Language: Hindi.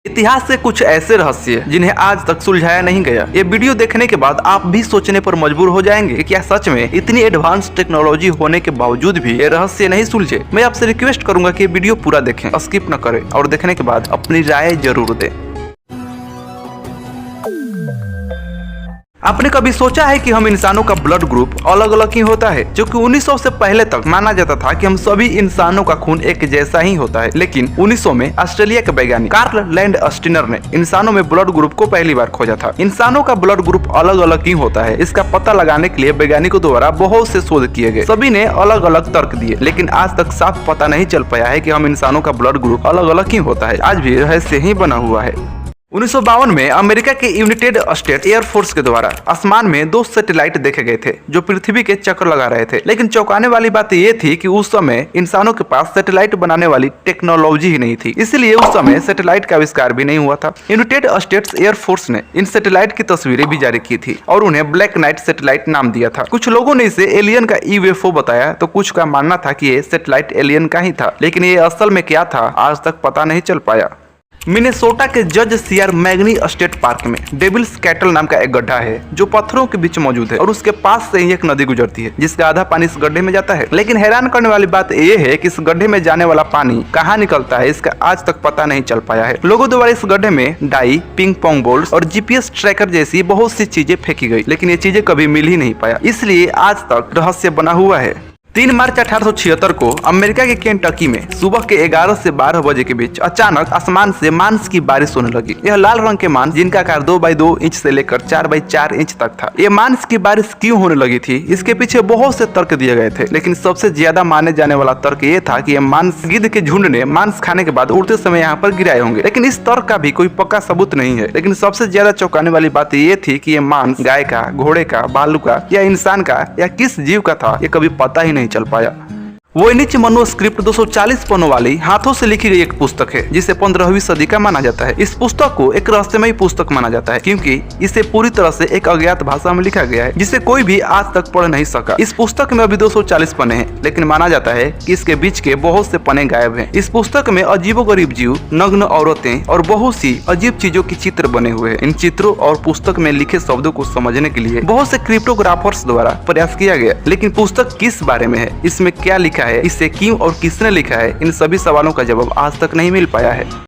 इतिहास के कुछ ऐसे रहस्य जिन्हें आज तक सुलझाया नहीं गया। ये वीडियो देखने के बाद आप भी सोचने पर मजबूर हो जाएंगे कि क्या सच में इतनी एडवांस टेक्नोलॉजी होने के बावजूद भी ये रहस्य नहीं सुलझे। मैं आपसे रिक्वेस्ट करूंगा कि ये वीडियो पूरा देखें, स्किप न करें और देखने के बाद अपनी राय जरूर दें। आपने कभी सोचा है कि हम इंसानों का ब्लड ग्रुप अलग अलग ही होता है, जो कि 1900 से पहले तक माना जाता था कि हम सभी इंसानों का खून एक जैसा ही होता है। लेकिन 1900 में ऑस्ट्रेलिया के वैज्ञानिक कार्ल लैंडस्टीनर ने इंसानों में ब्लड ग्रुप को पहली बार खोजा था। इंसानों का ब्लड ग्रुप अलग अलग ही होता है, इसका पता लगाने के लिए वैज्ञानिकों द्वारा बहुत से शोध किए गए। सभी ने अलग अलग तर्क दिए, लेकिन आज तक साफ पता नहीं चल पाया है कि हम इंसानों का ब्लड ग्रुप अलग अलग ही होता है। आज भी रहस्य ही बना हुआ है। 1952 में अमेरिका के यूनाइटेड स्टेट एयरफोर्स के द्वारा आसमान में 2 सैटेलाइट देखे गए थे जो पृथ्वी के चक्कर लगा रहे थे। लेकिन चौंकाने वाली बात ये थी कि उस समय इंसानों के पास सैटेलाइट बनाने वाली टेक्नोलॉजी ही नहीं थी, इसलिए उस समय सैटेलाइट का आविष्कार भी नहीं हुआ था। यूनाइटेड स्टेट्स एयरफोर्स ने इन सैटेलाइट की तस्वीरें भी जारी की थी और उन्हें ब्लैक नाइट सैटेलाइट नाम दिया था। कुछ लोगों ने इसे एलियन का यूएफओ बताया, तो कुछ का मानना था कि ये सैटेलाइट एलियन का ही था, लेकिन ये असल में क्या था आज तक पता नहीं चल पाया। मिनेसोटा के जज सीआर मैग्नी स्टेट पार्क में डेविल्स कैटल नाम का एक गड्ढा है जो पत्थरों के बीच मौजूद है और उसके पास से ही एक नदी गुजरती है जिसका आधा पानी इस गड्ढे में जाता है। लेकिन हैरान करने वाली बात यह है कि इस गड्ढे में जाने वाला पानी कहाँ निकलता है, इसका आज तक पता नहीं चल पाया है। लोगों द्वारा इस गड्ढे में डाई, पिंग पोंग बॉल्स और जीपीएस ट्रैकर जैसी बहुत सी चीजें फेंकी गई, लेकिन ये चीजें कभी मिल ही नहीं पाया, इसलिए आज तक रहस्य बना हुआ है। 3 मार्च 1876 को अमेरिका के केंटकी में सुबह के 11 से 12 बजे के बीच अचानक आसमान से मांस की बारिश होने लगी। यह लाल रंग के मांस जिनका आकार 2x2 इंच से लेकर 4x4 इंच तक था। यह मांस की बारिश क्यों होने लगी थी, इसके पीछे बहुत से तर्क दिए गए थे, लेकिन सबसे ज्यादा माने जाने वाला तर्क ये था कि यह मांस गिद्ध के झुंड ने मांस खाने के बाद उड़ते समय यहाँ पर गिराए होंगे। लेकिन इस तर्क का भी कोई पक्का सबूत नहीं है। लेकिन सबसे ज्यादा चौंकाने वाली बात ये थी कि यह मांस गाय का, घोड़े का, भालू का या इंसान का या किस जीव का था, ये कभी पता ही नहीं चल पाया। वोइनिच मनुस्क्रिप्ट 240 पन्नों वाली हाथों से लिखी गई एक पुस्तक है जिसे 15वीं सदी का माना जाता है। इस पुस्तक को एक रहस्यमयी पुस्तक माना जाता है क्योंकि इसे पूरी तरह से एक अज्ञात भाषा में लिखा गया है जिसे कोई भी आज तक पढ़ नहीं सका। इस पुस्तक में अभी 240 पन्ने हैं, लेकिन माना जाता है कि इसके बीच के बहुत से पन्ने गायब हैं। इस पुस्तक में अजीबोगरीब जीव, नग्न औरतें और बहुत सी अजीब चीजों के चित्र बने हुए हैं। इन चित्रों और पुस्तक में लिखे शब्दों को समझने के लिए बहुत से क्रिप्टोग्राफर्स द्वारा प्रयास किया गया, लेकिन पुस्तक किस बारे में है, इसमें क्या लिखा है, इसे क्यों और किसने लिखा है, इन सभी सवालों का जवाब आज तक नहीं मिल पाया है।